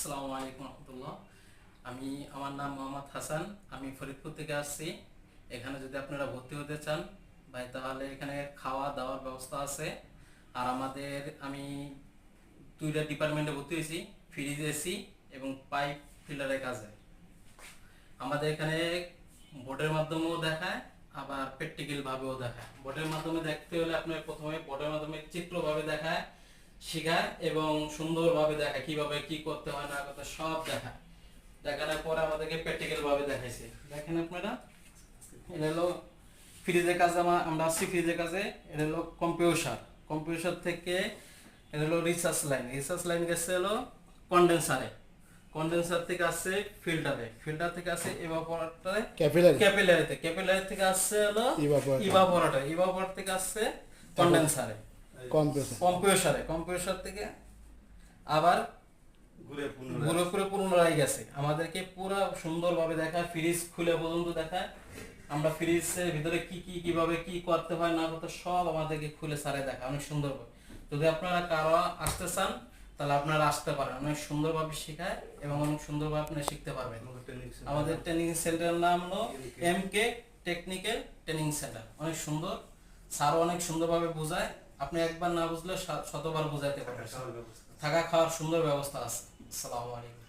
আসসালামু আলাইকুম রহমতুল্লাহ। আমার নাম মোহাম্মদ হাসান। আমি ফরিদপুর থেকে আসছি। এখানে যদি আপনারা ভর্তি হতে চান ভাই, তাহলে এখানে খাওয়া দাওয়ার ব্যবস্থা আছে। আর আমি দুইটা ডিপার্টমেন্টে ভর্তি হয়েছি, ফ্রিজ এসি এবং পাইপ ফিল্টারের কাজে। আমাদের এখানে বোর্ডের মাধ্যমেও দেখায়, আবার প্র্যাকটিক্যাল ভাবেও দেখায়। বোর্ডের মাধ্যমে দেখতে হলে আপনার প্রথমে বোর্ডের মাধ্যমে চিত্রভাবে দেখায়, শেখায় এবং সুন্দরভাবে দেখায় কিভাবে কি করতে হয় না করতে সব দেখায়। দেখানোর পরে আমাদেরকে প্র্যাকটিক্যাল ভাবে দেখাইছে। দেখেন আপনারা, এটা হলো ফ্রিজের কাজে। আমরা আসছি ফ্রিজের কাজে। এটা হলো কম্পিউটার থেকে এটা হলো রিসার্চ লাইন গেছে হলো কন্ডেন্সার থেকে আসছে ফিল্টার থেকে আসছে ইভাপোরেটরে, ক্যাপিলারি থেকে আসছে হলো ইভাপোরেটর থেকে আসছে কন্ডেন্সারে, কম্পিউটার থেকে আবার ঘুরে পুনরায় গেছে। আমাদেরকে পুরো সুন্দরভাবে দেখায়, ফ্রিজ খুলে পর্যন্ত দেখায়। আমরা ফ্রিজের ভিতরে কিভাবে কি করতে হয় না করতে সব আমাদেরকে খুলে সারে দেখায় অনেক সুন্দরভাবে। যদি আপনারা কারো আসতে চান তাহলে আপনারা আসতে পারেন, অনেক সুন্দরভাবে শেখায় এবং অনেক সুন্দরভাবে আপনারা শিখতে পারবেন। আমাদের ট্রেনিং সেন্টারের নাম হলো MK টেকনিক্যাল ট্রেনিং সেন্টার। অনেক সুন্দর, স্যারও অনেক সুন্দরভাবে বোঝায়। আপনি একবার না বুঝলে শতবার বোঝাইতে পারবেন। থাকা খাওয়ার সুন্দর ব্যবস্থা আছে। আসসালামু আলাইকুম।